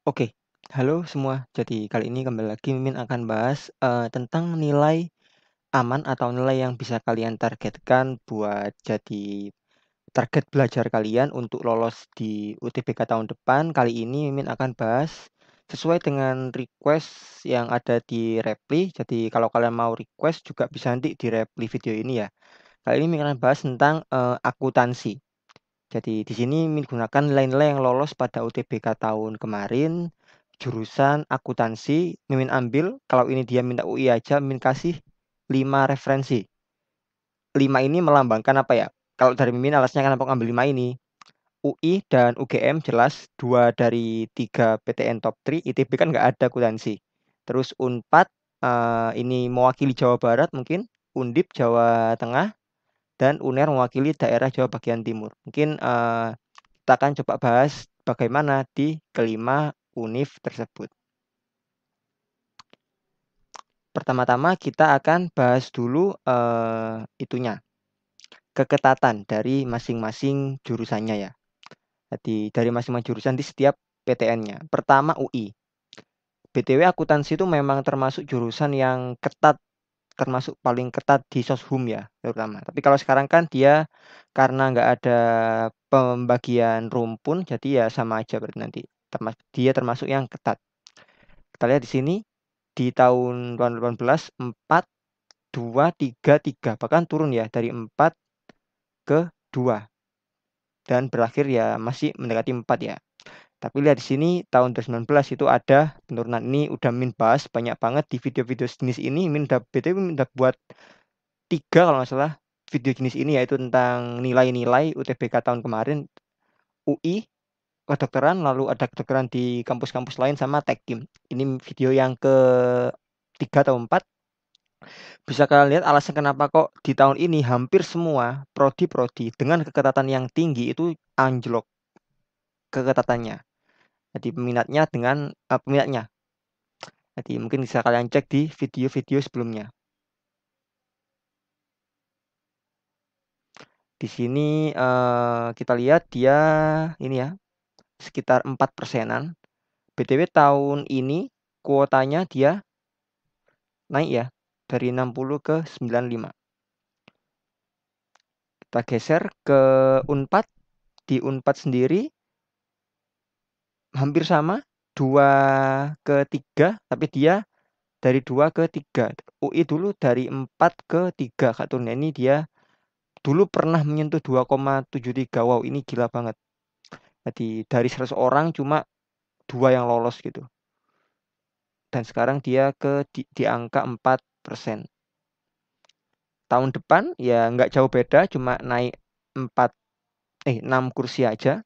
Oke, halo semua. Jadi kali ini kembali lagi Mimin akan bahas, tentang nilai aman atau nilai yang bisa kalian targetkan buat jadi target belajar kalian untuk lolos di UTBK tahun depan. Kali ini Mimin akan bahas sesuai dengan request yang ada di reply. Jadi kalau kalian mau request juga bisa nanti di reply video ini ya. Kali ini Mimin akan bahas tentang, akuntansi. Jadi di sini Mimin gunakan nilai-nilai yang lolos pada UTBK tahun kemarin, jurusan akuntansi. Mimin ambil, kalau ini dia minta UI aja, Mimin kasih 5 referensi. 5 ini melambangkan apa ya? Kalau dari Mimin alasnya kenapa ngambil 5 ini? UI dan UGM jelas 2 dari 3 PTN top 3, ITB kan nggak ada akuntansi. Terus Unpad, ini mewakili Jawa Barat mungkin, Undip Jawa Tengah, dan UNER mewakili daerah Jawa bagian timur. Mungkin kita akan coba bahas bagaimana di kelima univ tersebut. Pertama-tama kita akan bahas dulu itunya, keketatan dari masing-masing jurusannya ya. Jadi dari masing-masing jurusan di setiap PTN-nya. Pertama UI. BTW akuntansi itu memang termasuk jurusan yang ketat, termasuk paling ketat di Soshum ya terutama. Tapi kalau sekarang kan dia karena nggak ada pembagian rumpun, jadi ya sama aja berarti nanti. Dia termasuk yang ketat. Kita lihat di sini di tahun 2018 4, 2, 3, 3 bahkan turun ya dari 4 ke 2 dan berakhir ya masih mendekati 4 ya. Tapi lihat di sini tahun 2019 itu ada penurunan. Ini udah Min bahas banyak banget di video-video jenis ini. Min udah BTW Min udah buat 3 kalau nggak salah video jenis ini, yaitu tentang nilai-nilai UTBK tahun kemarin, UI, kedokteran, lalu ada kedokteran di kampus-kampus lain sama Tekkim. Ini video yang ke-3 atau 4. Bisa kalian lihat alasan kenapa kok di tahun ini hampir semua prodi-prodi dengan keketatan yang tinggi itu anjlok keketatannya. Jadi peminatnya. Jadi mungkin bisa kalian cek di video-video sebelumnya. Di sini kita lihat dia ini ya sekitar 4%-an. BTW tahun ini kuotanya dia naik ya dari 60 ke 95. Kita geser ke Unpad. Di Unpad sendiri hampir sama 2 ke 3, tapi dia dari 2 ke 3. UI dulu dari 4 ke 3 Kak turunnya. Ini dia dulu pernah menyentuh 2,73. Wow, ini gila banget. Jadi dari 100 orang cuma 2 yang lolos gitu. Dan sekarang dia di angka 4%. Tahun depan ya nggak jauh beda, cuma naik 6 kursi aja.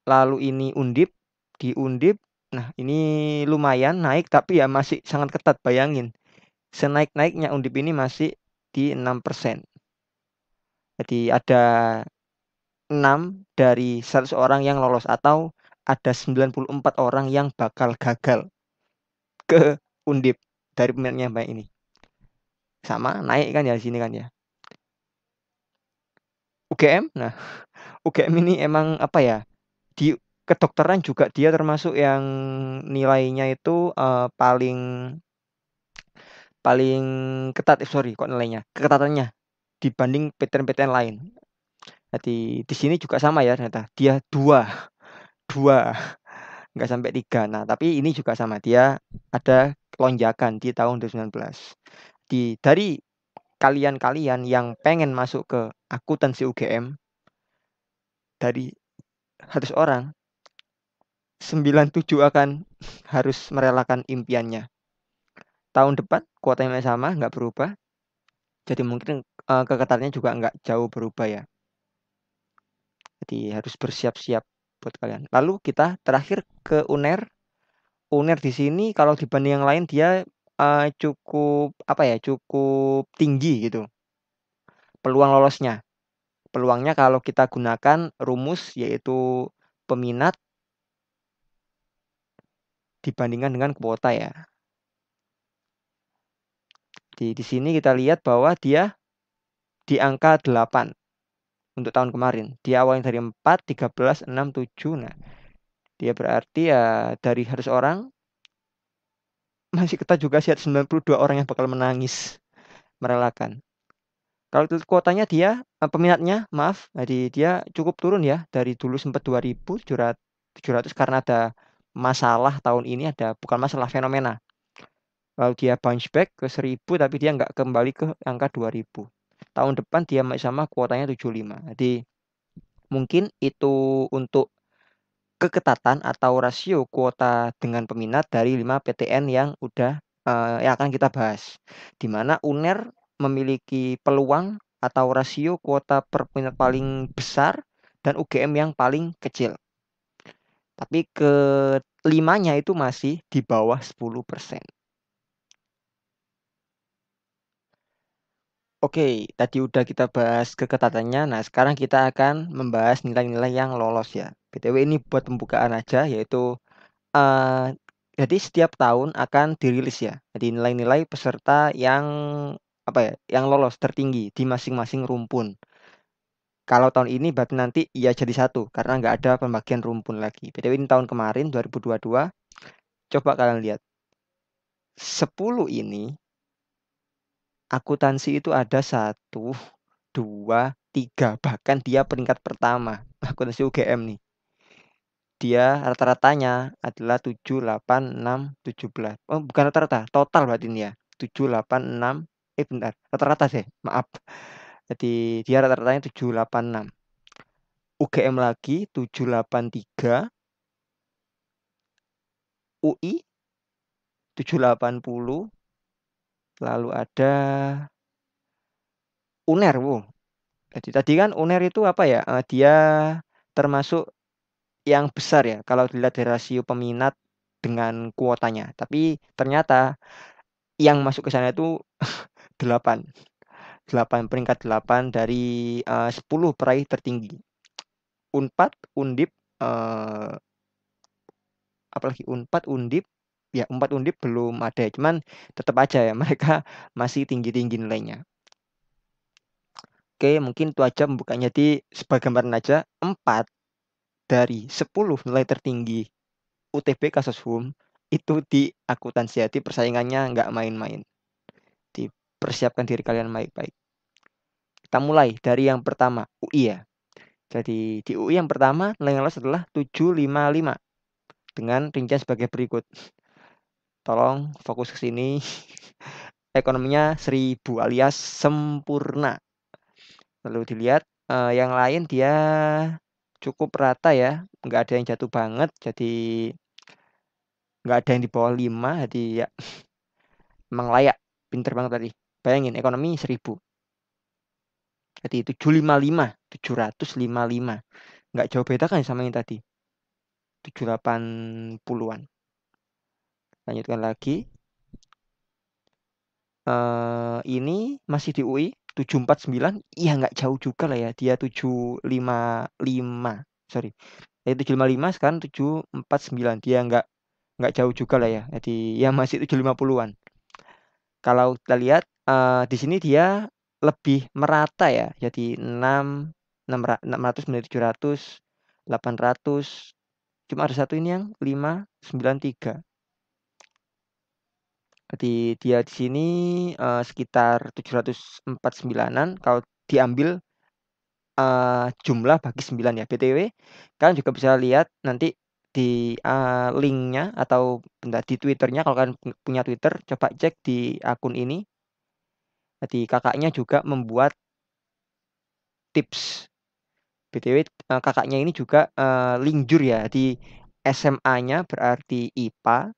Lalu ini Undip, di Undip, nah ini lumayan naik tapi ya masih sangat ketat, bayangin. Senaik-naiknya Undip ini masih di 6%. Jadi ada 6 dari 100 orang yang lolos atau ada 94 orang yang bakal gagal ke Undip dari peminatnya banyak ini. Sama naik kan ya di sini kan ya. UGM, nah UGM ini emang apa ya, di kedokteran juga dia termasuk yang nilainya itu paling paling ketat, sorry kok nilainya, keketatannya dibanding PTN-PTN lain. Jadi di sini juga sama ya ternyata, dia 2 2 nggak sampai 3. Nah, tapi ini juga sama, dia ada lonjakan di tahun 2019. Dari kalian-kalian yang pengen masuk ke akuntansi UGM, dari 100 orang, 97 akan harus merelakan impiannya. Tahun depan kuotanya masih sama, nggak berubah. Jadi mungkin keketatannya juga nggak jauh berubah ya. Jadi harus bersiap-siap buat kalian. Lalu kita terakhir ke UNER. UNER di sini kalau dibanding yang lain dia cukup apa ya, cukup tinggi gitu peluang lolosnya. Peluangnya kalau kita gunakan rumus yaitu peminat dibandingkan dengan kuota ya. Di sini kita lihat bahwa dia di angka 8 untuk tahun kemarin. Di awalnya dari 4, 13, 6, 7. Nah, Dia berarti ya dari 100 orang, masih kita juga sih ada 92 orang yang bakal menangis, merelakan. Kalau itu kuotanya dia, peminatnya maaf, jadi dia cukup turun ya, dari dulu sempat 2.700 karena ada masalah tahun ini, bukan masalah, fenomena. Lalu dia bounce back ke 1.000 tapi dia nggak kembali ke angka 2.000. Tahun depan dia masih sama kuotanya 75. Jadi mungkin itu untuk keketatan atau rasio kuota dengan peminat dari 5 PTN yang yang akan kita bahas. Di mana UNER memiliki peluang atau rasio kuota per peminat paling besar dan UGM yang paling kecil. Tapi kelimanya itu masih di bawah 10%. Oke, tadi udah kita bahas keketatannya. Nah, sekarang kita akan membahas nilai-nilai yang lolos ya. BTW ini buat pembukaan aja, yaitu jadi setiap tahun akan dirilis ya. Jadi nilai-nilai peserta yang apa ya, yang lolos tertinggi di masing-masing rumpun. Kalau tahun ini berarti nanti ya jadi satu karena nggak ada pembagian rumpun lagi. BTW ini tahun kemarin 2022. Coba kalian lihat 10 ini akuntansi itu ada 1, 2, 3, bahkan dia peringkat pertama akuntansi UGM nih. Dia rata-ratanya adalah 7, 8, 6, 17. Oh, bukan rata-rata, total berarti ini ya. 7, 8, 6, bentar, rata-rata sih, maaf. Jadi dia rata-ratanya 7, 8, 6. UGM lagi 7, 8, 3. UI 7, 80. Lalu ada UNER, wow. Jadi tadi kan UNER itu apa ya? Dia termasuk yang besar ya kalau dilihat dari rasio peminat dengan kuotanya. Tapi ternyata yang masuk ke sana itu 8. 8 peringkat 8 dari 10 peraih tertinggi. Unpad, Undip, apalagi Unpad, Undip, ya Unpad Undip belum ada ya, cuman tetap aja ya mereka masih tinggi-tinggi nilainya. Oke, mungkin itu aja pembukanya. Jadi sebagai gambaran aja, 4 dari 10 nilai tertinggi UTBK Soshum itu di akuntansi. Jadi persaingannya nggak main-main. Dipersiapkan diri kalian baik-baik. Kita mulai dari yang pertama, UI ya. Jadi di UI yang pertama nilai yang lolos adalah 755 dengan rincian sebagai berikut. Tolong fokus ke sini. Ekonominya 1000 alias sempurna. Lalu dilihat yang lain dia cukup rata ya, nggak ada yang jatuh banget. Jadi nggak ada yang di bawah 5. Jadi ya emang layak, pinter banget tadi. Bayangin ekonomi 1000. Jadi 755, 755. Nggak jauh beda kan sama yang tadi. 780-an. Lanjutkan lagi. Ini masih di UI 749. Iya nggak jauh juga lah ya. Dia 755. Sorry. Jadi 755 sekarang 749. Dia nggak jauh juga lah ya. Jadi ya masih 750-an. Kalau kita lihat di sini dia lebih merata ya. Jadi 600 menjadi 700, 800. Cuma ada satu ini yang 593. Jadi dia di sini sekitar 749-an kalau diambil jumlah bagi 9 ya. BTW kalian juga bisa lihat nanti di linknya atau di Twitternya, kalau kalian punya Twitter coba cek di akun ini. Jadi kakaknya juga membuat tips. BTW kakaknya ini juga linjur ya. Di SMA-nya berarti IPA,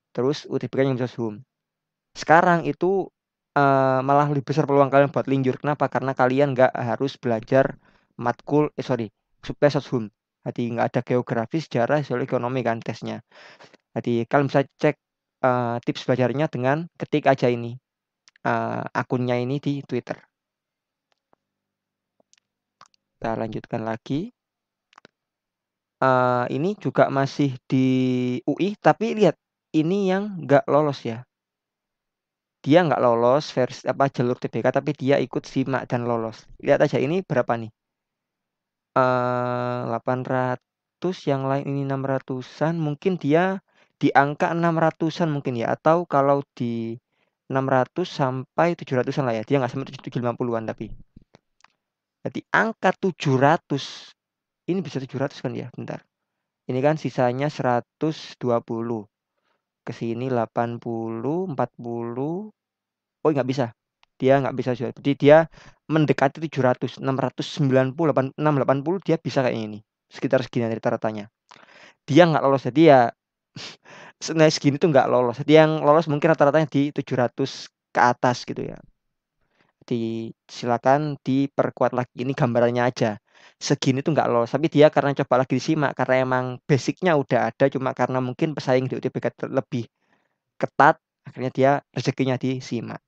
terus UTBK yang bisa Zoom. Sekarang itu malah lebih besar peluang kalian buat linjur. Kenapa? Karena kalian nggak harus belajar matkul, supaya Soshum. Jadi nggak ada geografi, sejarah, sosial, ekonomi kan tesnya. Jadi kalian bisa cek tips belajarnya dengan ketik aja ini akunnya ini di Twitter. Kita lanjutkan lagi. Ini juga masih di UI, tapi lihat ini yang nggak lolos ya. Dia nggak lolos versi jalur TBK, tapi dia ikut simak dan lolos. Lihat aja ini berapa nih? 800. yang lain ini 600-an, mungkin dia di angka 600-an mungkin ya, atau kalau di 600 sampai 700-an lah ya, dia nggak sampai 750-an tapi. Jadi angka 700, ini bisa 700 kan ya, bentar. Ini kan sisanya 120, ke sini 80, 40, oh nggak bisa. Dia nggak bisa jual. Jadi dia mendekati 700, 690, 80 dia bisa kayak ini. Sekitar segini rata-ratanya. Dia nggak lolos, jadi ya senilai segini tuh nggak lolos. Jadi yang lolos mungkin rata-ratanya di 700 ke atas gitu ya. Silakan diperkuat lagi, ini gambarannya aja. Segini tuh nggak lolos, tapi dia karena coba lagi disimak, karena emang basicnya udah ada, cuma karena mungkin pesaing di UTBK lebih ketat, akhirnya dia rezekinya disimak.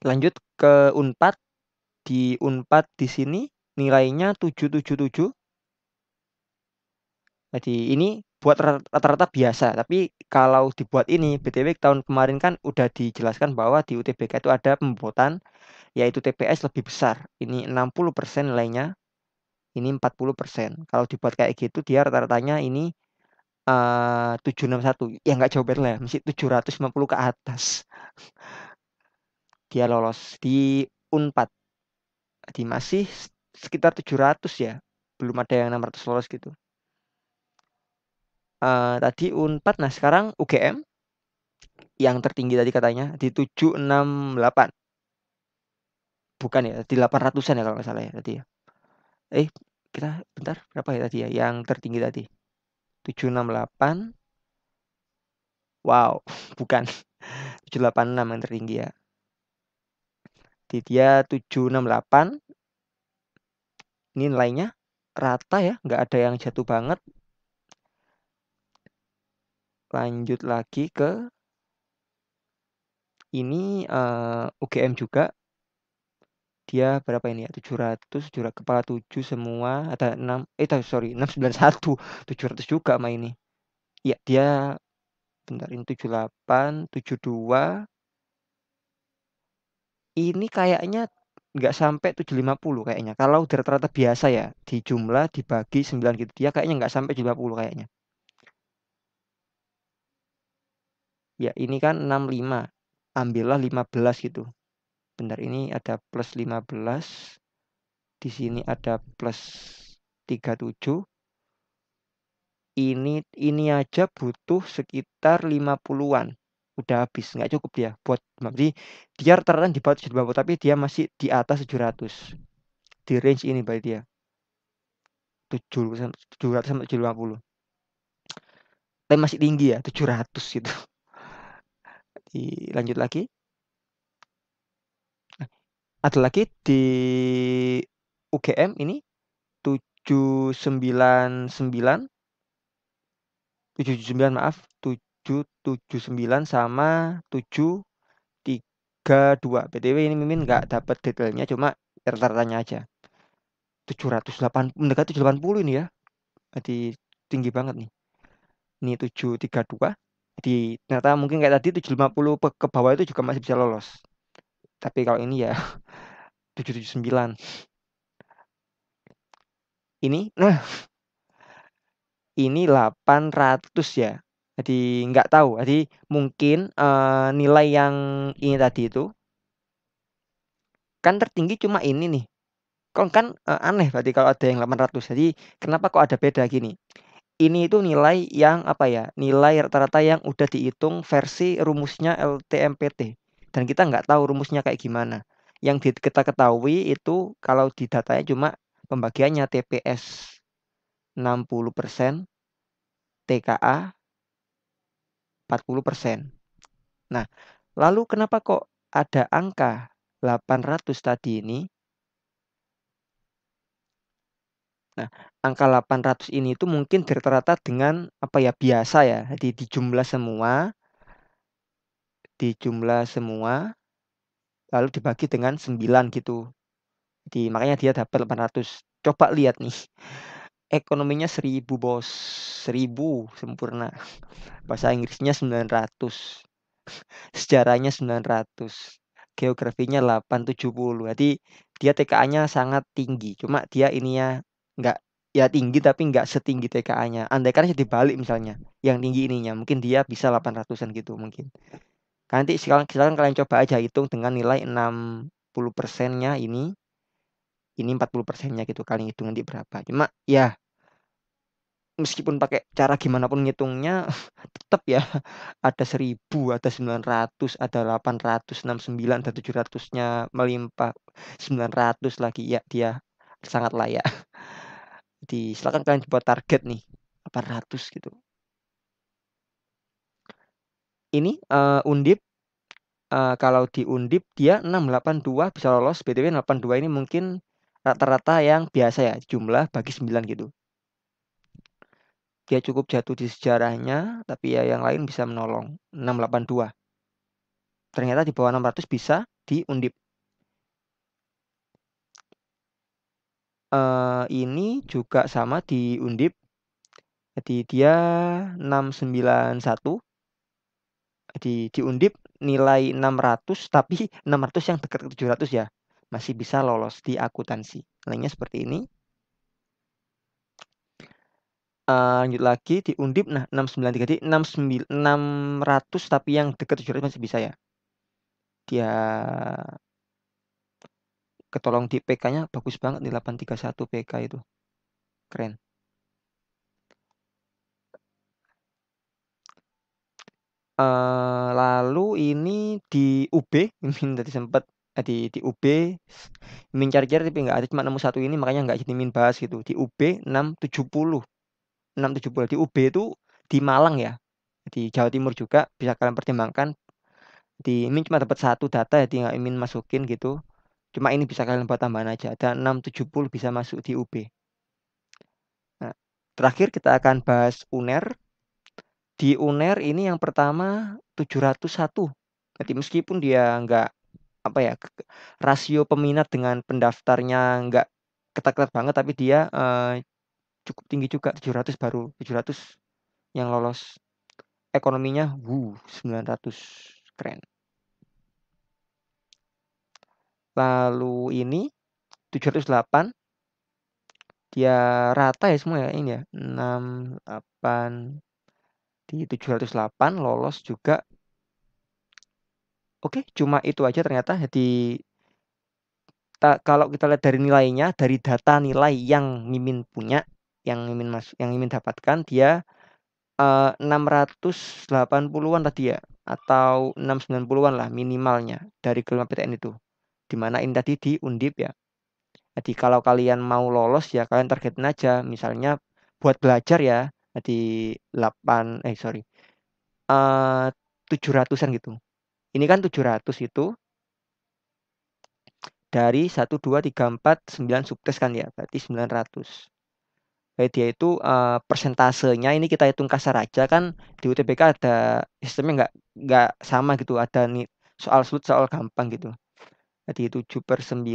Lanjut ke Unpad. Di Unpad di sini nilainya 777. Jadi ini buat rata-rata biasa, tapi kalau dibuat ini, BTW tahun kemarin kan udah dijelaskan bahwa di UTBK itu ada pembobotan, yaitu TPS lebih besar. Ini 60% nilainya, ini 40%. Kalau dibuat kayak gitu, dia rata-ratanya ini 761. Ya nggak jauh beda lah, mesti 750 ke atas. Dia lolos di Unpad. Jadi masih sekitar 700 ya. Belum ada yang 600 lolos gitu. Tadi Unpad, nah sekarang UGM yang tertinggi tadi katanya di 768. Bukan ya, di 800-an ya kalau nggak salah ya tadi ya. Kita bentar, berapa ya tadi ya yang tertinggi tadi? 768. Wow, bukan. 786 yang tertinggi ya. Di dia 768. Ini nilainya rata ya, nggak ada yang jatuh banget. Lanjut lagi ke ini UGM juga. Dia berapa ini ya? 700, kepala 7 semua, ada 6, sorry, 691, 700 juga sama ini. Ya, dia bentar, ini 78, 72. Ini kayaknya nggak sampai 750 kayaknya. Kalau rata-rata biasa ya, di jumlah dibagi 9 gitu, dia kayaknya nggak sampai 750 kayaknya. Ya, ini kan 65. Ambillah 15 gitu. Bentar, ini ada plus 15. Di sini ada plus 37. Ini aja butuh sekitar 50-an. Udah habis, nggak cukup dia buat. Jadi dia rata-rata di bawah 750, tapi dia masih di atas 700. Di range ini berarti dia 700 sampai 750. Tapi masih tinggi ya, 700 gitu. Lanjut lagi. Ada lagi di UGM ini 799, 779 maaf, 779 sama 732. BTW ini Mimin nggak dapat detailnya, cuma rata-ratanya aja. 708, mendekati 780 ini ya. Jadi tinggi banget nih. Ini 732. Jadi ternyata mungkin kayak tadi 750 ke bawah itu juga masih bisa lolos. Tapi kalau ini ya 779. Nah ini 800 ya. Jadi nggak tahu. Jadi mungkin nilai yang ini tadi itu kan tertinggi cuma ini nih. Kan aneh berarti kalau ada yang 800. Jadi kenapa kok ada beda gini? Ini itu nilai yang apa ya? Nilai rata-rata yang udah dihitung versi rumusnya LTMPT. Dan kita nggak tahu rumusnya kayak gimana. Yang kita ketahui itu kalau di datanya cuma pembagiannya TPS 60%, TKA 40%. Nah, lalu kenapa kok ada angka 800 tadi ini? Nah, angka 800 ini itu mungkin rata-rata dengan apa ya, biasa ya. Jadi dijumlah semua lalu dibagi dengan 9 gitu. Jadi makanya dia dapat 800. Coba lihat nih. Ekonominya 1000, Bos. 1000 sempurna. Bahasa Inggrisnya 900. Sejarahnya 900. Geografinya 870. Jadi dia TKA-nya sangat tinggi. Cuma dia ininya enggak ya tinggi tapi nggak setinggi TKA-nya. Andaikan aja dibalik misalnya, yang tinggi ininya, mungkin dia bisa 800-an gitu mungkin. Nanti silakan kalian coba aja hitung dengan nilai 60%-nya ini 40%-nya gitu, kalian hitung nanti berapa. Cuma ya meskipun pakai cara gimana pun ngitungnya tetap ya ada 1000, ada 900, ada 869, ada 700-nya melimpah 900 lagi ya dia sangat layak. Jadi silakan kalian buat target nih 800 gitu. Ini Undip kalau di Undip dia 682 bisa lolos. BTW 82 ini mungkin rata-rata yang biasa ya, jumlah bagi 9 gitu. Dia cukup jatuh di sejarahnya, tapi ya yang lain bisa menolong. 682. Ternyata di bawah 600 bisa di Undip. Ini juga sama di Undip. Jadi dia 691. Di Undip nilai 600, tapi 600 yang dekat ke 700 ya. Masih bisa lolos di akuntansi. Nilainya seperti ini. Lanjut lagi di Undip, nah 693 di 600 tapi yang dekat 700 masih bisa ya. Dia ketolong di PK-nya bagus banget nih 831 PK itu. Keren. Lalu ini di UB, Mimin tadi sempat di UB Mimin cari-cari tapi nggak ada, cuma nemu satu ini makanya nggak jadi Mimin bahas gitu. Di UB 670. 670 di UB itu di Malang ya. Di Jawa Timur juga bisa kalian pertimbangkan. Di Mimin cuma dapat satu data ya, tinggal Mimin masukin gitu. Cuma ini bisa kalian buat tambahan aja. Ada 670 bisa masuk di UB. Nah, terakhir kita akan bahas UNER. Di UNER ini yang pertama 701. Jadi meskipun dia nggak apa ya, rasio peminat dengan pendaftarnya nggak ketat-ketat banget, tapi dia cukup tinggi juga, 700 baru 700 yang lolos. Ekonominya 900. Keren. Lalu ini 708 dia rata ya semua ya ini ya. 68 di 708 lolos juga. Oke, cuma itu aja ternyata. Jadi kalau kita lihat dari nilainya, dari data nilai yang Mimin punya, yang Mimin dapatkan, dia 680-an tadi ya, atau 690-an lah minimalnya dari kelima PTN itu. Dimana ini tadi di Undip ya. Jadi kalau kalian mau lolos ya kalian targetin aja, misalnya buat belajar ya, di 700-an gitu. Ini kan 700 itu dari 1, 2, 3, 4, 9 subtes kan ya, berarti 900. Kayak dia itu persentasenya ini kita hitung kasar aja kan, di UTBK ada sistemnya nggak sama gitu, ada nih soal sulit soal gampang gitu. Jadi 7/9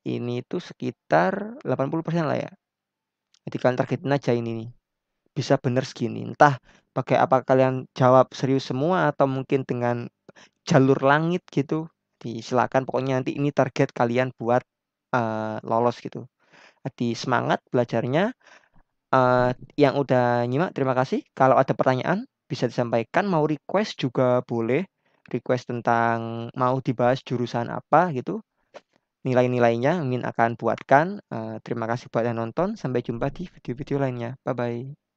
ini itu sekitar 80% lah ya. Jadi kalian targetin aja ini nih, bisa bener segini. Entah pakai apa kalian jawab serius semua atau mungkin dengan jalur langit gitu. Silakan, pokoknya nanti ini target kalian buat lolos gitu. Jadi semangat belajarnya. Yang udah nyimak terima kasih. Kalau ada pertanyaan bisa disampaikan, mau request juga boleh. Request tentang mau dibahas jurusan apa gitu. Nilai-nilainya Min akan buatkan. Terima kasih buat yang nonton. Sampai jumpa di video-video lainnya. Bye bye.